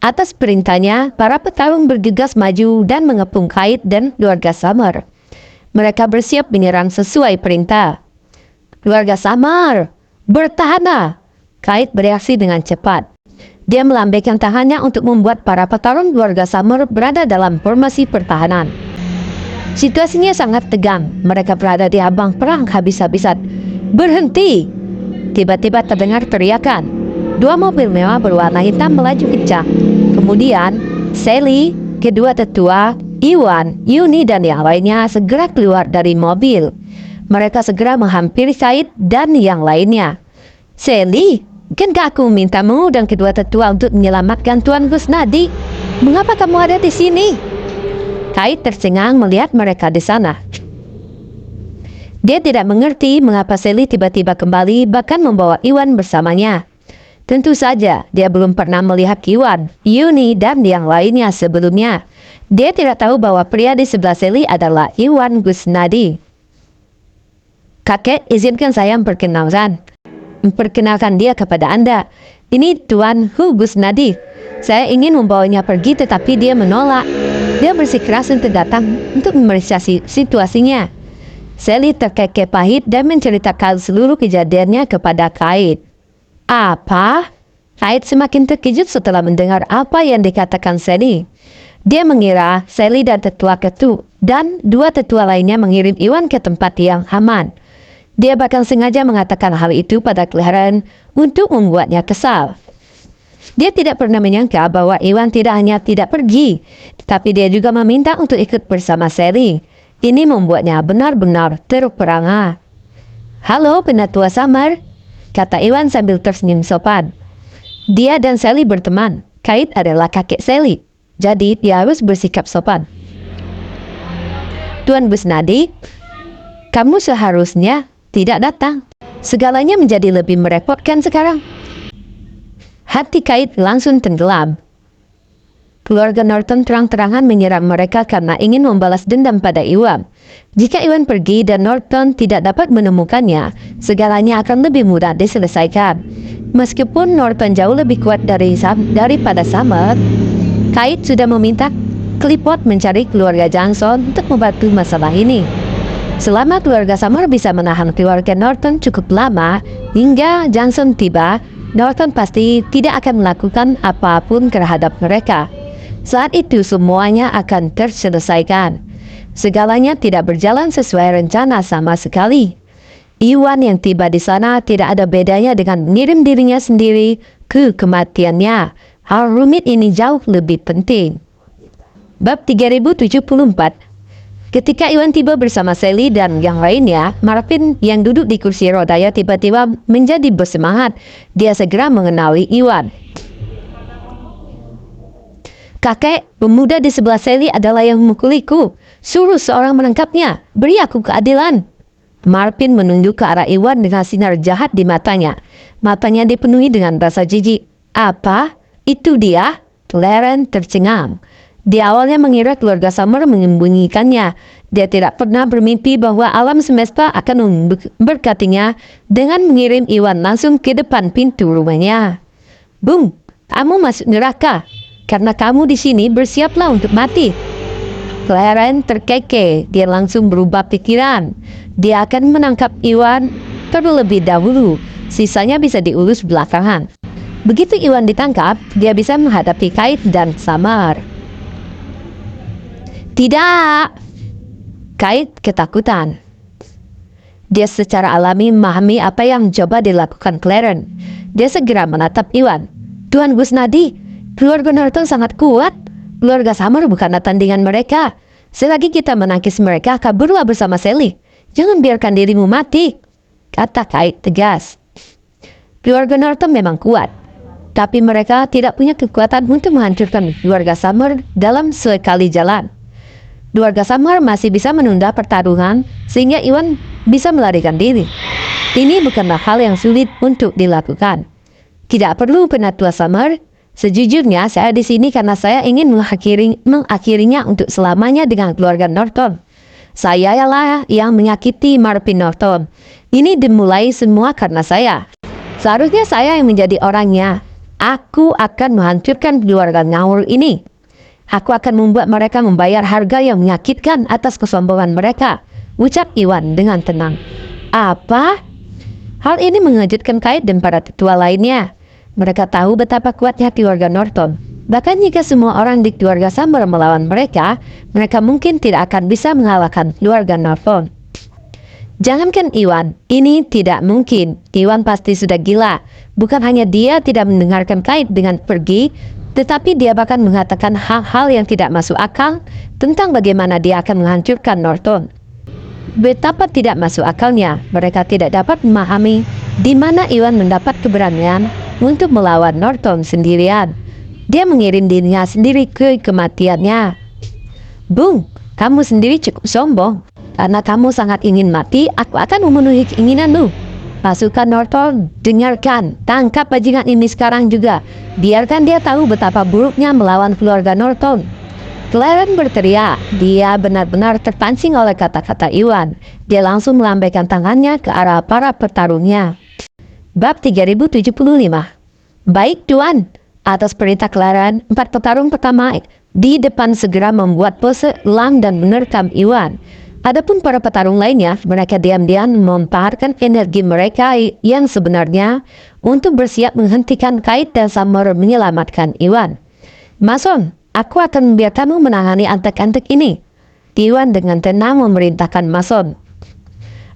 Atas perintahnya, para petarung bergegas maju dan mengepung Kate dan keluarga Summer. Mereka bersiap menyerang sesuai perintah. Keluarga Summer, bertahanlah! Kate bereaksi dengan cepat. Dia melambaikan tangannya untuk membuat para petarung keluarga Summer berada dalam formasi pertahanan. Situasinya sangat tegang. Mereka berada di ambang perang habis-habisan. Berhenti! Tiba-tiba terdengar teriakan. Dua mobil mewah berwarna hitam melaju kencang. Kemudian, Sally, kedua tetua, Iwan, Yuni dan yang lainnya segera keluar dari mobil. Mereka segera menghampiri Kate dan yang lainnya. Sally, kan aku mintamu dan kedua tetua untuk menyelamatkan Tuan Gusnadi. Mengapa kamu ada di sini? Kate tercengang melihat mereka di sana. Dia tidak mengerti mengapa Sally tiba-tiba kembali bahkan membawa Iwan bersamanya. Tentu saja dia belum pernah melihat Iwan, Yuni dan yang lainnya sebelumnya. Dia tidak tahu bahwa pria di sebelah Sally adalah Iwan Gusnadi. Kakek, izinkan saya memperkenalkan dia kepada Anda. Ini Tuan Hu Gusnadi. Saya ingin membawanya pergi tetapi dia menolak. Dia bersikeras untuk datang untuk memeriksa situasinya. Sally terkekeh pahit dan menceritakan seluruh kejadiannya kepada Kate. Apa? Kate semakin terkejut setelah mendengar apa yang dikatakan Sally. Dia mengira Sally dan dua tetua lainnya mengirim Iwan ke tempat yang aman. Dia bahkan sengaja mengatakan hal itu pada Clarence untuk membuatnya kesal. Dia tidak pernah menyangka bahwa Iwan tidak hanya tidak pergi, tapi dia juga meminta untuk ikut bersama Sally. Ini membuatnya benar-benar terperangah. Halo penatua Summer, kata Iwan sambil tersenyum sopan. Dia dan Sally berteman. Kate adalah kakek Sally, jadi dia harus bersikap sopan. Tuan Gusnadi, kamu seharusnya tidak datang. Segalanya menjadi lebih merepotkan sekarang. Hati Kate langsung tenggelam. Keluarga Norton terang-terangan menyerang mereka karena ingin membalas dendam pada Iwan. Jika Iwan pergi dan Norton tidak dapat menemukannya, segalanya akan lebih mudah diselesaikan. Meskipun Norton jauh lebih kuat daripada Summer, Kate sudah meminta Clifford mencari keluarga Johnson untuk membantu masalah ini. Selama keluarga Summer bisa menahan keluarga Norton cukup lama, hingga Johnson tiba, Norton pasti tidak akan melakukan apapun terhadap mereka. Saat itu semuanya akan terselesaikan. Segalanya tidak berjalan sesuai rencana sama sekali. Iwan yang tiba di sana tidak ada bedanya dengan mengirim dirinya sendiri ke kematiannya. Hal rumit ini jauh lebih penting. Bab 3074. Ketika Iwan tiba bersama Sally dan yang lainnya, Marvin yang duduk di kursi rodanya tiba-tiba menjadi bersemangat. Dia segera mengenali Iwan. Kakek, pemuda di sebelah Sally adalah yang memukuliku. Suruh seorang menangkapnya. Beri aku keadilan. Marvin menunjuk ke arah Iwan dengan sinar jahat di matanya. Matanya dipenuhi dengan rasa jijik. Apa? Itu dia? Clarence tercengang. Dia awalnya mengira keluarga Summer menyembunyikannya. Dia tidak pernah bermimpi bahwa alam semesta akan memberkatinya dengan mengirim Iwan langsung ke depan pintu rumahnya. Kamu masuk neraka. Karena kamu di sini bersiaplah untuk mati. Clarence terkekeh. Dia langsung berubah pikiran. Dia akan menangkap Iwan terlebih dahulu. Sisanya bisa diurus belakangan. Begitu Iwan ditangkap, dia bisa menghadapi Kite dan Summer. Tidak! Kite ketakutan. Dia secara alami memahami apa yang coba dilakukan Clarence. Dia segera menatap Iwan. Tuan Gusnadi, keluarga Norton sangat kuat. Keluarga Summer bukan tandingan mereka. Selagi kita menangkis mereka, kaburlah bersama Sally. Jangan biarkan dirimu mati, kata Kite tegas. Keluarga Norton memang kuat, tapi mereka tidak punya kekuatan untuk menghancurkan keluarga Summer dalam sekali jalan. Keluarga Summer masih bisa menunda pertarungan sehingga Iwan bisa melarikan diri. Ini bukanlah hal yang sulit untuk dilakukan. Tidak perlu penatua Summer. Sejujurnya saya di sini karena saya ingin mengakhirinya untuk selamanya dengan keluarga Norton. Saya ialah yang menyakiti Martin Norton. Ini dimulai semua karena saya. Seharusnya saya yang menjadi orangnya. Aku akan menghancurkan keluarga ngawur ini. Aku akan membuat mereka membayar harga yang menyakitkan atas kesombongan mereka, ucap Iwan dengan tenang. Apa? Hal ini mengejutkan Kite dan para tetua lainnya. Mereka tahu betapa kuatnya keluarga Norton. Bahkan jika semua orang di keluarga Summer melawan mereka, mereka mungkin tidak akan bisa mengalahkan keluarga Norton. Jangankan Iwan, ini tidak mungkin. Iwan pasti sudah gila. Bukan hanya dia tidak mendengarkan Kite dengan pergi, tetapi dia bahkan mengatakan hal-hal yang tidak masuk akal tentang bagaimana dia akan menghancurkan Norton. Betapa tidak masuk akalnya, mereka tidak dapat memahami di mana Iwan mendapat keberanian untuk melawan Norton sendirian. Dia mengirim dirinya sendiri ke kematiannya. Bung, kamu sendiri cukup sombong. Karena kamu sangat ingin mati, aku akan memenuhi keinginanmu. Pasukan Norton, dengarkan, tangkap bajingan ini sekarang juga. Biarkan dia tahu betapa buruknya melawan keluarga Norton. Clarence berteriak. Dia benar-benar terpancing oleh kata-kata Iwan. Dia langsung melambaikan tangannya ke arah para petarungnya. Bab 3075. Baik Tuan, atas perintah Clarence, 4 petarung pertama di depan segera membuat pose elang dan menerkam Iwan. Adapun para petarung lainnya, mereka diam-diam memanfaatkan energi mereka yang sebenarnya untuk bersiap menghentikan Kite dan Summer menyelamatkan Iwan. Mason, aku akan membiarkanmu menangani antek-antek ini. Iwan dengan tenang memerintahkan Mason.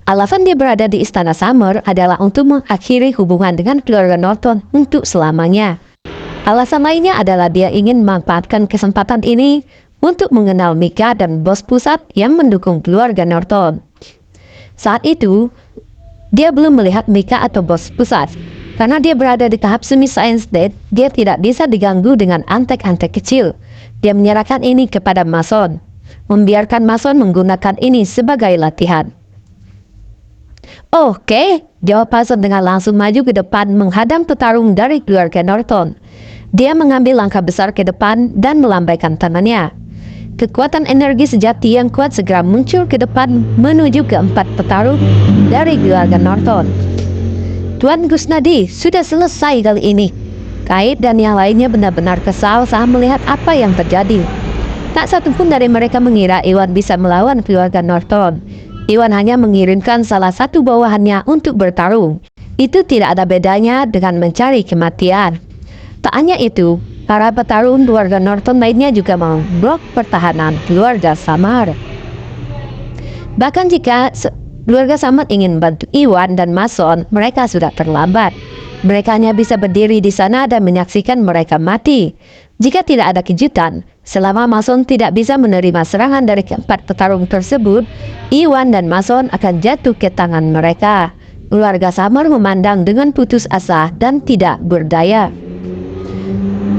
Alasan dia berada di istana Summer adalah untuk mengakhiri hubungan dengan keluarga Norton untuk selamanya. Alasan lainnya adalah dia ingin memanfaatkan kesempatan ini untuk mengenal Mika dan bos pusat yang mendukung keluarga Norton. Saat itu, dia belum melihat Mika atau bos pusat. Karena dia berada di tahap semi-science state, dia tidak bisa diganggu dengan antek-antek kecil. Dia menyerahkan ini kepada Mason, membiarkan Mason menggunakan ini sebagai latihan. Oke, jawab Mason dengan langsung maju ke depan menghadang petarung dari keluarga Norton. Dia mengambil langkah besar ke depan dan melambaikan tangannya. Kekuatan energi sejati yang kuat segera muncul ke depan menuju ke 4 petarung dari keluarga Norton. Tuan Gusnadi, sudah selesai kali ini. Kite dan yang lainnya benar-benar kesal saat melihat apa yang terjadi. Tak satupun dari mereka mengira Iwan bisa melawan keluarga Norton. Iwan hanya mengirimkan salah satu bawahannya untuk bertarung. Itu tidak ada bedanya dengan mencari kematian. Tak hanya itu, para petarung keluarga Norton lainnya juga memblok pertahanan keluarga Summer. Bahkan jika keluarga Summer ingin membantu Iwan dan Mason, mereka sudah terlambat. Mereka hanya bisa berdiri di sana dan menyaksikan mereka mati. Jika tidak ada kejutan, selama Mason tidak bisa menerima serangan dari keempat petarung tersebut, Iwan dan Mason akan jatuh ke tangan mereka. Keluarga Summer memandang dengan putus asa dan tidak berdaya.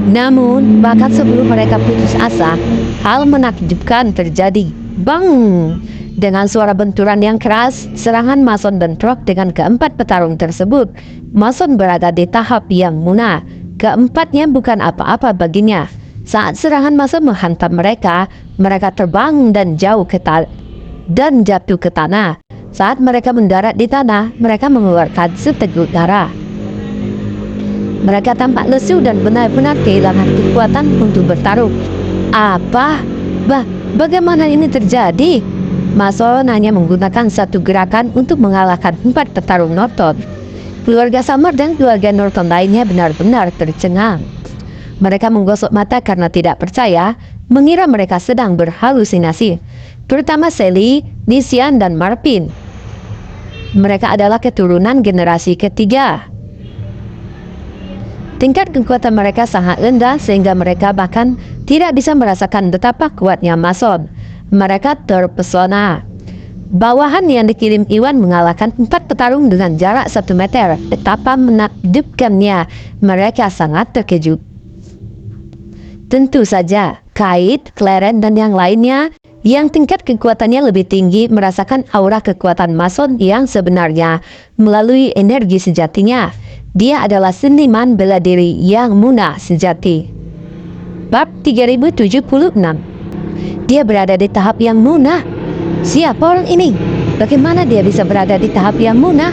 Namun, bahkan sebelum mereka putus asa, hal menakjubkan terjadi. Bang! Dengan suara benturan yang keras, serangan Mason bentrok dengan keempat petarung tersebut. Mason berada di tahap yang munah. Keempatnya bukan apa-apa baginya. Saat serangan Mason menghantam mereka, mereka terbang dan jatuh ke tanah. Saat mereka mendarat di tanah, mereka mengeluarkan seteguk darah. Mereka tampak lesu dan benar-benar kehilangan kekuatan untuk bertarung. Apa? Bagaimana ini terjadi? Mason hanya menggunakan satu gerakan untuk mengalahkan 4 petarung Norton. Keluarga Summer dan keluarga Norton lainnya benar-benar tercengang. Mereka menggosok mata karena tidak percaya, mengira mereka sedang berhalusinasi. Terutama Sally, Nisian, dan Marpin. Mereka adalah keturunan generasi ketiga. Tingkat kekuatan mereka sangat rendah sehingga mereka bahkan tidak bisa merasakan betapa kuatnya Mason. Mereka terpesona. Bawahan yang dikirim Iwan mengalahkan 4 petarung dengan jarak 1 meter. Betapa menakjubkannya. Mereka sangat terkejut. Tentu saja, Kate, Clarence, dan yang lainnya yang tingkat kekuatannya lebih tinggi merasakan aura kekuatan Mason yang sebenarnya melalui energi sejatinya. Dia adalah seniman bela diri yang munah sejati. Bab 3076. Dia berada di tahap yang munah. Siapa orang ini? Bagaimana dia bisa berada di tahap yang munah?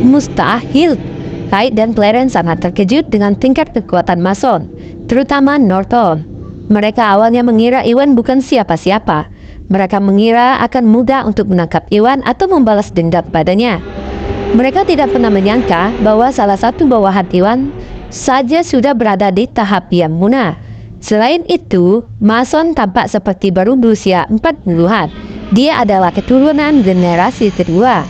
Mustahil. Kate dan Clarence sangat terkejut dengan tingkat kekuatan Mason, terutama Norton. Mereka awalnya mengira Iwan bukan siapa-siapa. Mereka mengira akan mudah untuk menangkap Iwan atau membalas dendam padanya. Mereka tidak pernah menyangka bahwa salah satu bawahan Iwan saja sudah berada di tahap yang munah. Selain itu, Mason tampak seperti baru berusia 40-an. Dia adalah keturunan generasi kedua.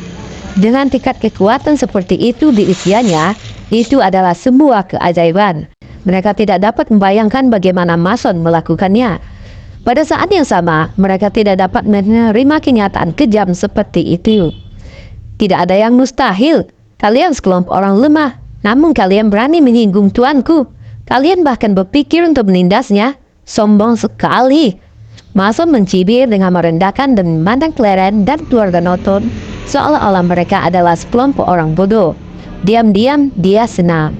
Dengan tingkat kekuatan seperti itu di usianya, itu adalah sebuah keajaiban. Mereka tidak dapat membayangkan bagaimana Mason melakukannya. Pada saat yang sama, mereka tidak dapat menerima kenyataan kejam seperti itu. Tidak ada yang mustahil. Kalian sekelompok orang lemah, namun kalian berani menyinggung tuanku. Kalian bahkan berpikir untuk menindasnya. Sombong sekali. Mason mencibir dengan merendahkan dan memandang Clarence dan keluarga Norton seolah-olah mereka adalah sekelompok orang bodoh. Diam-diam dia senang.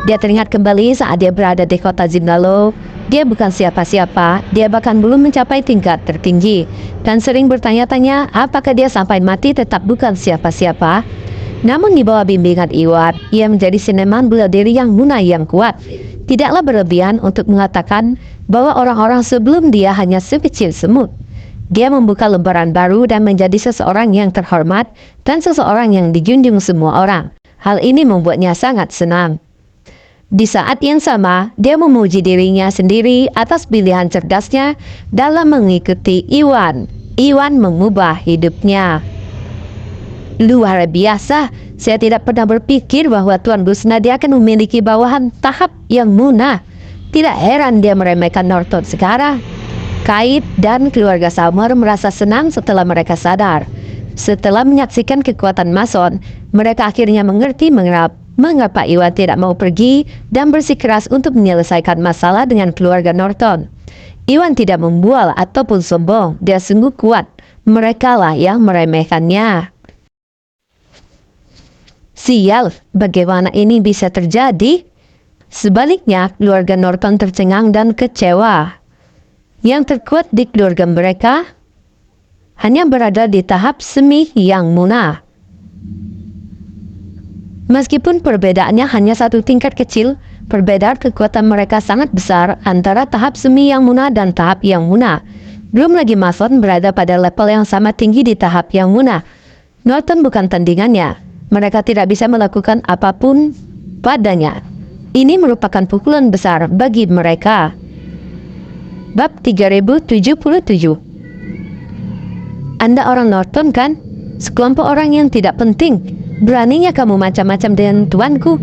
Dia teringat kembali saat dia berada di kota Zimnalo. Dia bukan siapa-siapa, dia bahkan belum mencapai tingkat tertinggi. Dan sering bertanya-tanya apakah dia sampai mati tetap bukan siapa-siapa. Namun di bawah bimbingan Iwan, ia menjadi seniman bela diri yang munah yang kuat. Tidaklah berlebihan untuk mengatakan bahwa orang-orang sebelum dia hanya sekecil semut. Dia membuka lembaran baru dan menjadi seseorang yang terhormat dan seseorang yang dijunjung semua orang. Hal ini membuatnya sangat senang. Di saat yang sama, dia memuji dirinya sendiri atas pilihan cerdasnya dalam mengikuti Iwan. Iwan mengubah hidupnya. Luar biasa, saya tidak pernah berpikir bahwa Tuan Busnadi akan memiliki bawahan tahap yang munah. Tidak heran dia meremehkan Norton sekarang. Kate dan keluarga Summer merasa senang setelah mereka sadar. Setelah menyaksikan kekuatan Mason, mereka akhirnya mengerti mengapa Iwan tidak mau pergi dan bersikeras untuk menyelesaikan masalah dengan keluarga Norton. Iwan tidak membual ataupun sombong, dia sungguh kuat. Merekalah yang meremehkannya. Sial, bagaimana ini bisa terjadi? Sebaliknya, keluarga Norton tercengang dan kecewa. Yang terkuat di keluarga mereka hanya berada di tahap semi yang munah. Meskipun perbedaannya hanya satu tingkat kecil, perbedaan kekuatan mereka sangat besar antara tahap semi yang munah dan tahap yang munah. Belum lagi Mason berada pada level yang sama tinggi di tahap yang munah. Norton bukan tandingannya. Mereka tidak bisa melakukan apapun padanya. Ini merupakan pukulan besar bagi mereka. Bab 3077. Anda orang Norton kan? Sekelompok orang yang tidak penting. Beraninya kamu macam-macam dengan tuanku.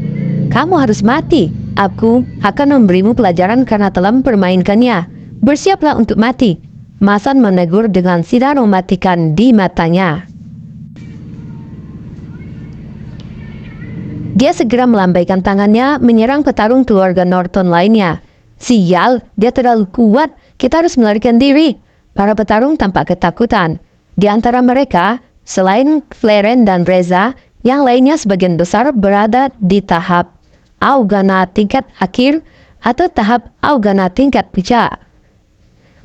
Kamu harus mati. Aku akan memberimu pelajaran karena telah mempermainkannya. Bersiaplah untuk mati. Mason menegur dengan sinar mematikan di matanya. Dia segera melambaikan tangannya menyerang petarung keluarga Norton lainnya. Sial, dia terlalu kuat. Kita harus melarikan diri. Para petarung tampak ketakutan. Di antara mereka, selain Clarence dan Reza, yang lainnya sebagian besar berada di tahap Augana tingkat akhir atau tahap Augana tingkat puncak.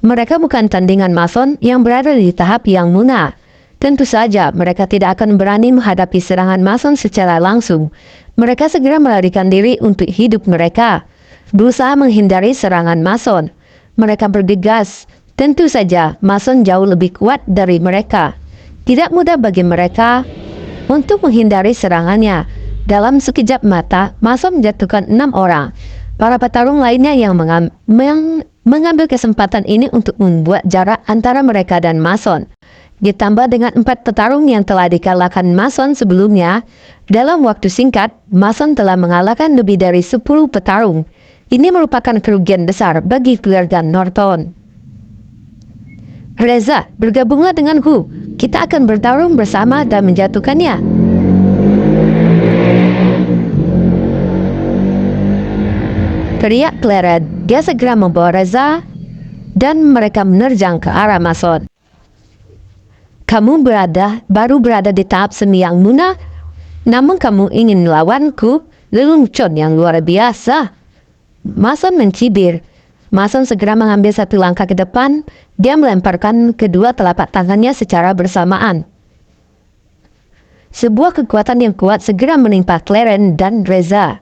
Mereka bukan tandingan Mason yang berada di tahap yang munah. Tentu saja mereka tidak akan berani menghadapi serangan Mason secara langsung. Mereka segera melarikan diri untuk hidup mereka, berusaha menghindari serangan Mason. Mereka bergegas, Tentu saja, Mason jauh lebih kuat dari mereka. Tidak mudah bagi mereka untuk menghindari serangannya. Dalam sekejap mata, Mason menjatuhkan 6 orang. Para petarung lainnya yang mengambil kesempatan ini untuk membuat jarak antara mereka dan Mason. Ditambah dengan 4 petarung yang telah dikalahkan Mason sebelumnya, dalam waktu singkat, Mason telah mengalahkan lebih dari 10 petarung. Ini merupakan kerugian besar bagi keluarga Norton. Reza, bergabunglah denganku. Kita akan bertarung bersama dan menjatuhkannya. Teriak Claren. Dia segera membawa Reza dan mereka menerjang ke arah Mason. Kamu baru berada di tahap semi yang munah, namun kamu ingin melawanku, lelucon yang luar biasa. Mason mencibir. Mason segera mengambil satu langkah ke depan. Dia melemparkan kedua telapak tangannya secara bersamaan. Sebuah kekuatan yang kuat segera menimpa Claren dan Reza.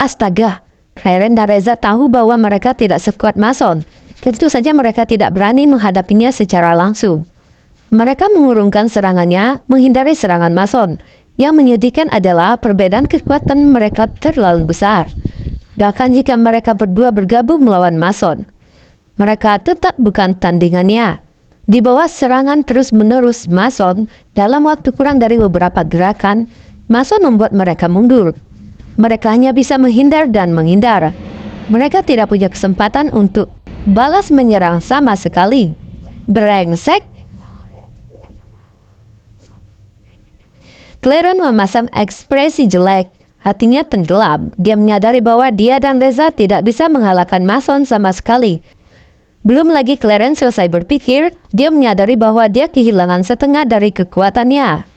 Astaga! Claren dan Reza tahu bahwa mereka tidak sekuat Mason. Tentu saja mereka tidak berani menghadapinya secara langsung. Mereka mengurungkan serangannya, menghindari serangan Mason. Yang menyedihkan adalah perbedaan kekuatan mereka terlalu besar. Bahkan jika mereka berdua bergabung melawan Mason, mereka tetap bukan tandingannya. Di bawah serangan terus-menerus Mason, dalam waktu kurang dari beberapa gerakan, Mason membuat mereka mundur. Mereka hanya bisa menghindar dan menghindar. Mereka tidak punya kesempatan untuk balas menyerang sama sekali. Brengsek! Claren memasang ekspresi jelek. Hatinya tenggelam. Dia menyadari bahwa dia dan Reza tidak bisa mengalahkan Mason sama sekali. Belum lagi Claren selesai berpikir, dia menyadari bahwa dia kehilangan setengah dari kekuatannya.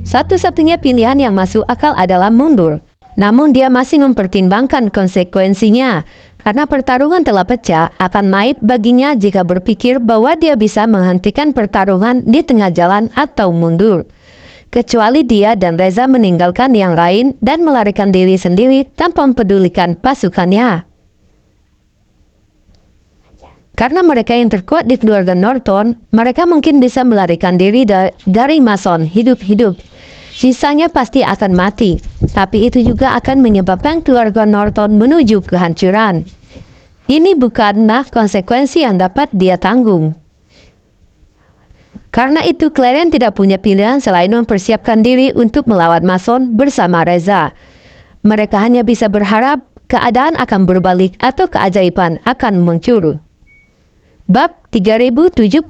Satu-satunya pilihan yang masuk akal adalah mundur. Namun dia masih mempertimbangkan konsekuensinya. Karena pertarungan telah pecah, akan naib baginya jika berpikir bahwa dia bisa menghentikan pertarungan di tengah jalan atau mundur. Kecuali dia dan Reza meninggalkan yang lain dan melarikan diri sendiri tanpa mempedulikan pasukannya. Karena mereka yang terkuat di keluarga Norton, mereka mungkin bisa melarikan diri dari Mason hidup-hidup. Sisanya pasti akan mati, tapi itu juga akan menyebabkan keluarga Norton menuju kehancuran. Ini bukanlah konsekuensi yang dapat dia tanggung. Karena itu Claren tidak punya pilihan selain mempersiapkan diri untuk melawan Mason bersama Reza. Mereka hanya bisa berharap keadaan akan berbalik atau keajaiban akan muncul. Bab 3078.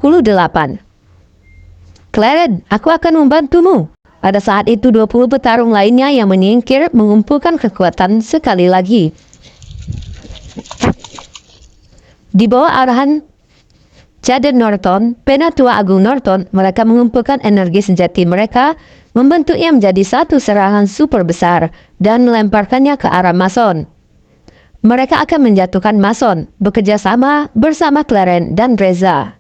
Claren, aku akan membantumu. Pada saat itu 20 petarung lainnya yang menyingkir mengumpulkan kekuatan sekali lagi. Di bawah arahan Caden Norton, Penatua Agung Norton, mereka mengumpulkan energi sejati mereka, membentuknya menjadi satu serangan super besar, dan melemparkannya ke arah Mason. Mereka akan menjatuhkan Mason, bekerja sama bersama Claren dan Reza.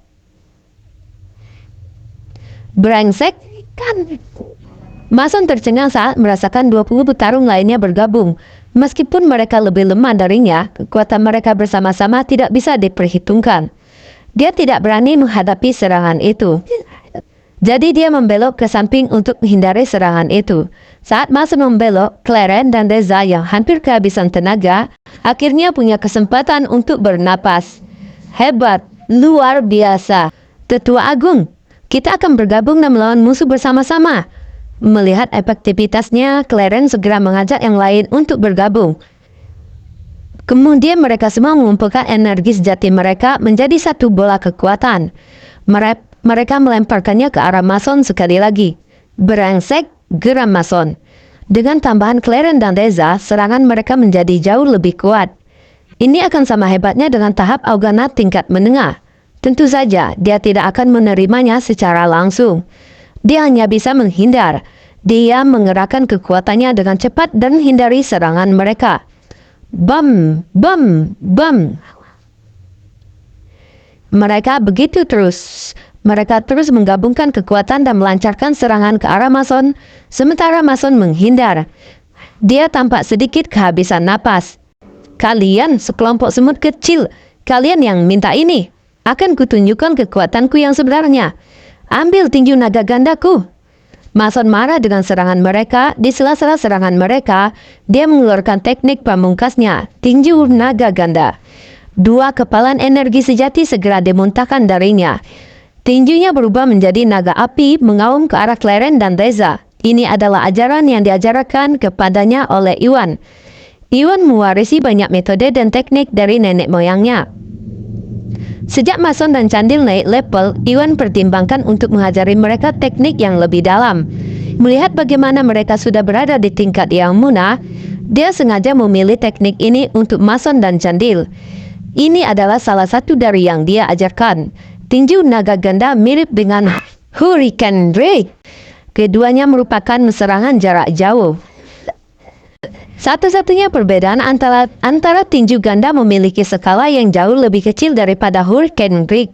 Brengsek kan? Mason tercengang saat merasakan 20 petarung lainnya bergabung. Meskipun mereka lebih lemah darinya, kekuatan mereka bersama-sama tidak bisa diperhitungkan. Dia tidak berani menghadapi serangan itu. Jadi dia membelok ke samping untuk menghindari serangan itu. Saat Mason membelok, Claren dan Reza yang hampir kehabisan tenaga, akhirnya punya kesempatan untuk bernapas. Hebat, luar biasa. Tetua Agung, kita akan bergabung dan melawan musuh bersama-sama. Melihat efektivitasnya, Claren segera mengajak yang lain untuk bergabung. Kemudian mereka semua mengumpulkan energi sejati mereka menjadi satu bola kekuatan. Mereka melemparkannya ke arah Mason sekali lagi. Brengsek, geram Mason. Dengan tambahan Claren dan Reza, serangan mereka menjadi jauh lebih kuat. Ini akan sama hebatnya dengan tahap Augana tingkat menengah. Tentu saja, dia tidak akan menerimanya secara langsung. Dia hanya bisa menghindar. Dia mengerahkan kekuatannya dengan cepat dan hindari serangan mereka. Bam, bam, bam. Mereka begitu terus. Mereka terus menggabungkan kekuatan dan melancarkan serangan ke arah Mason, sementara Mason menghindar. Dia tampak sedikit kehabisan napas. Kalian sekelompok semut kecil, kalian yang minta ini. Akan kutunjukkan kekuatanku yang sebenarnya. Ambil tinju naga gandaku. Mason marah dengan serangan mereka. Di sela-sela serangan mereka, dia mengeluarkan teknik pamungkasnya, tinju naga ganda. Dua kepalan energi sejati segera dimuntahkan darinya. Tinjunya berubah menjadi naga api mengaum ke arah Clarence dan Reza. Ini adalah ajaran yang diajarkan kepadanya oleh Iwan. Iwan mewarisi banyak metode dan teknik dari nenek moyangnya. Sejak Mason dan Candil naik level, Iwan pertimbangkan untuk mengajari mereka teknik yang lebih dalam. Melihat bagaimana mereka sudah berada di tingkat yang mudah, dia sengaja memilih teknik ini untuk Mason dan Candil. Ini adalah salah satu dari yang dia ajarkan. Tinju naga ganda mirip dengan Hurricane Ray. Keduanya merupakan serangan jarak jauh. Satu-satunya perbedaan antara tinju ganda memiliki skala yang jauh lebih kecil daripada Hurricane Ray.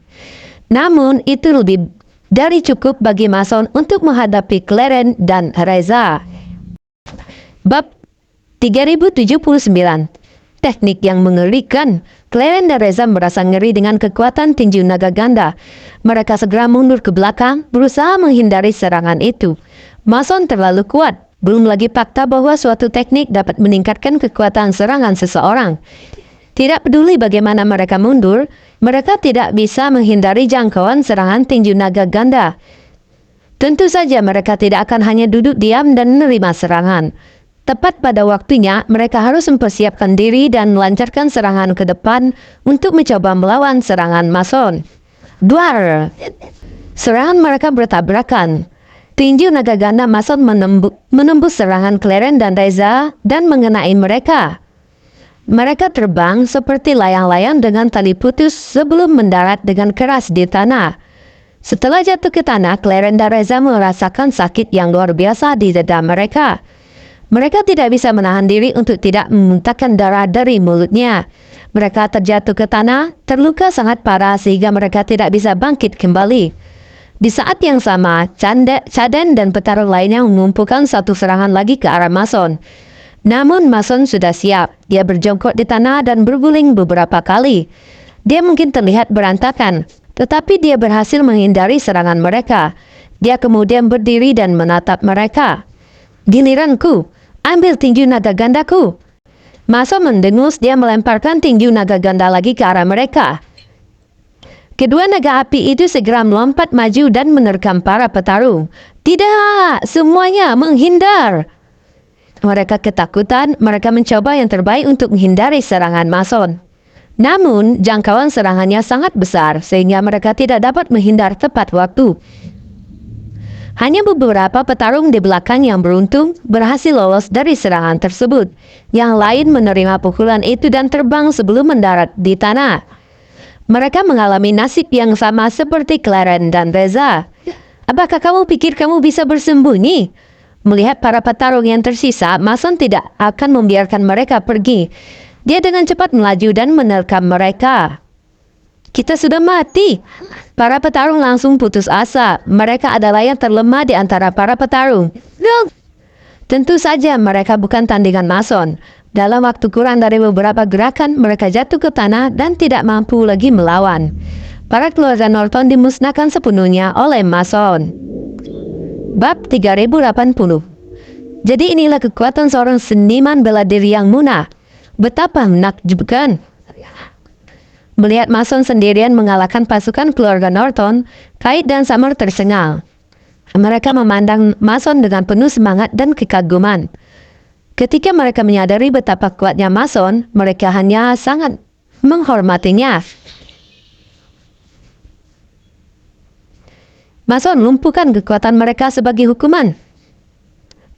Namun, itu lebih dari cukup bagi Mason untuk menghadapi Clarence dan Reza. Bab 3079. Teknik yang mengerikan. Clarence dan Reza merasa ngeri dengan kekuatan tinju naga ganda. Mereka segera mundur ke belakang, berusaha menghindari serangan itu. Mason terlalu kuat. Belum lagi fakta bahwa suatu teknik dapat meningkatkan kekuatan serangan seseorang. Tidak peduli bagaimana mereka mundur, mereka tidak bisa menghindari jangkauan serangan tinju naga ganda. Tentu saja mereka tidak akan hanya duduk diam dan menerima serangan. Tepat pada waktunya, mereka harus mempersiapkan diri dan melancarkan serangan ke depan untuk mencoba melawan serangan Mason. Duar! Serangan mereka bertabrakan. Tinju naga ganda Mason menembus serangan Clarence dan Reza dan mengenai mereka. Mereka terbang seperti layang-layang dengan tali putus sebelum mendarat dengan keras di tanah. Setelah jatuh ke tanah, Clarence dan Reza merasakan sakit yang luar biasa di dada mereka. Mereka tidak bisa menahan diri untuk tidak memuntahkan darah dari mulutnya. Mereka terjatuh ke tanah, terluka sangat parah sehingga mereka tidak bisa bangkit kembali. Di saat yang sama, Caden dan petarung lainnya mengumpulkan satu serangan lagi ke arah Mason. Namun Mason sudah siap. Dia berjongkok di tanah dan berguling beberapa kali. Dia mungkin terlihat berantakan, tetapi dia berhasil menghindari serangan mereka. Dia kemudian berdiri dan menatap mereka. Giliranku, ambil tinju naga gandaku. Mason mendengus, dia melemparkan tinju naga ganda lagi ke arah mereka. Kedua naga api itu segera melompat maju dan menerkam para petarung. Tidak, semuanya menghindar. Mereka ketakutan, mereka mencoba yang terbaik untuk menghindari serangan Mason. Namun, jangkauan serangannya sangat besar sehingga mereka tidak dapat menghindar tepat waktu. Hanya beberapa petarung di belakang yang beruntung berhasil lolos dari serangan tersebut. Yang lain menerima pukulan itu dan terbang sebelum mendarat di tanah. Mereka mengalami nasib yang sama seperti Clarence dan Reza. Apakah kamu pikir kamu bisa bersembunyi? Melihat para petarung yang tersisa, Mason tidak akan membiarkan mereka pergi. Dia dengan cepat melaju dan menerkam mereka. Kita sudah mati. Para petarung langsung putus asa. Mereka adalah yang terlemah di antara para petarung. Tentu saja mereka bukan tandingan Mason. Dalam waktu kurang dari beberapa gerakan, mereka jatuh ke tanah dan tidak mampu lagi melawan. Para keluarga Norton dimusnahkan sepenuhnya oleh Mason. Bab 3080. Jadi inilah kekuatan seorang seniman bela diri yang munah. Betapa menakjubkan. Melihat Mason sendirian mengalahkan pasukan keluarga Norton, Kate dan Summer tersengal. Mereka memandang Mason dengan penuh semangat dan kekaguman. Ketika mereka menyadari betapa kuatnya Mason, mereka hanya sangat menghormatinya. Mason lumpuhkan kekuatan mereka sebagai hukuman.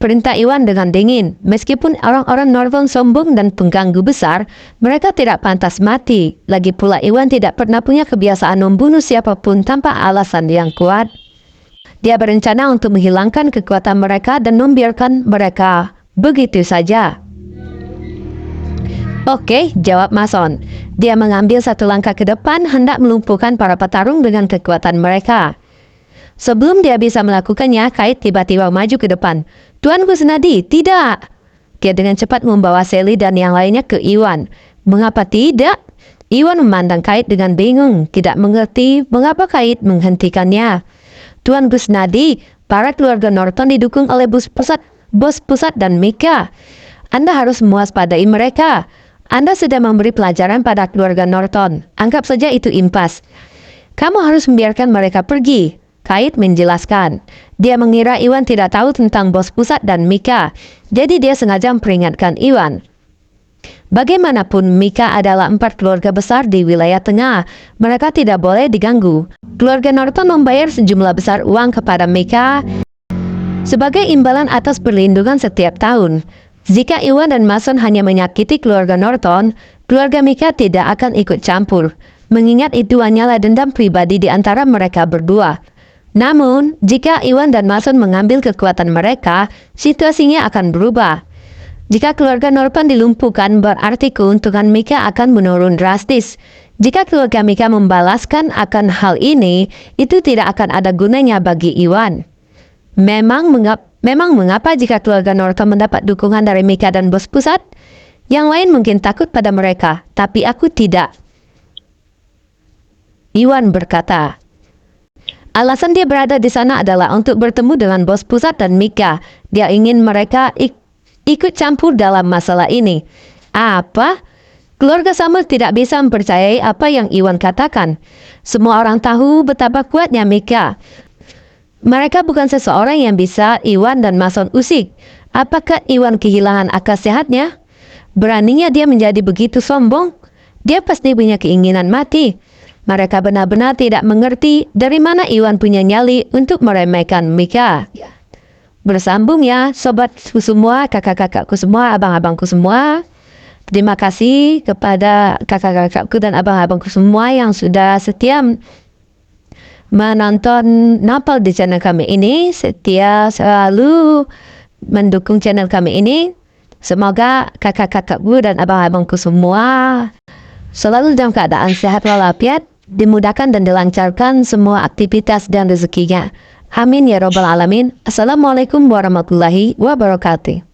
Perintah Iwan dengan dingin. Meskipun orang-orang Norton sombong dan pengganggu besar, mereka tidak pantas mati. Lagi pula Iwan tidak pernah punya kebiasaan membunuh siapapun tanpa alasan yang kuat. Dia berencana untuk menghilangkan kekuatan mereka dan membiarkan mereka begitu saja. Oke, jawab Mason. Dia mengambil satu langkah ke depan hendak melumpuhkan para petarung dengan kekuatan mereka. Sebelum dia bisa melakukannya, Kate tiba-tiba maju ke depan. Tuanku Senadi, tidak! Dia dengan cepat membawa Sally dan yang lainnya ke Iwan. Mengapa tidak? Iwan memandang Kait dengan bingung, tidak mengerti mengapa Kait menghentikannya. Tuan Gusnadi, para keluarga Norton didukung oleh bos pusat dan Mika. Anda harus mewaspadai mereka. Anda sudah memberi pelajaran pada keluarga Norton. Anggap saja itu impas. Kamu harus membiarkan mereka pergi. Kait menjelaskan. Dia mengira Iwan tidak tahu tentang bos pusat dan Mika. Jadi dia sengaja memperingatkan Iwan. Bagaimanapun, Mika adalah 4 keluarga besar di wilayah tengah. Mereka tidak boleh diganggu. Keluarga Norton membayar sejumlah besar uang kepada Mika sebagai imbalan atas perlindungan setiap tahun. Jika Iwan dan Mason hanya menyakiti keluarga Norton, keluarga Mika tidak akan ikut campur, mengingat itu hanyalah dendam pribadi di antara mereka berdua. Namun, jika Iwan dan Mason mengambil kekuatan mereka, situasinya akan berubah. Jika keluarga Norton dilumpuhkan, berarti keuntungan Mika akan menurun drastis. Jika keluarga Mika membalaskan akan hal ini, itu tidak akan ada gunanya bagi Iwan. Memang mengapa jika keluarga Norton mendapat dukungan dari Mika dan bos pusat? Yang lain mungkin takut pada mereka, tapi aku tidak. Iwan berkata. Alasan dia berada di sana adalah untuk bertemu dengan bos pusat dan Mika. Dia ingin mereka ikut campur dalam masalah ini. Apa? Keluarga Samuel tidak bisa mempercayai apa yang Iwan katakan. Semua orang tahu betapa kuatnya Mika. Mereka bukan seseorang yang bisa Iwan dan Mason usik. Apakah Iwan kehilangan akal sehatnya? Beraninya dia menjadi begitu sombong? Dia pasti punya keinginan mati. Mereka benar-benar tidak mengerti dari mana Iwan punya nyali untuk meremehkan Mika. Bersambung ya, sobatku semua, kakak-kakakku semua, abang-abangku semua. Terima kasih kepada kakak-kakakku dan abang-abangku semua yang sudah setia menonton Napal di channel kami ini, setia selalu mendukung channel kami ini. Semoga kakak-kakakku dan abang-abangku semua selalu dalam keadaan sehat walafiat, dimudahkan dan dilancarkan semua aktivitas dan rezekinya. Amin ya robbal alamin. Assalamualaikum warahmatullahi wabarakatuh.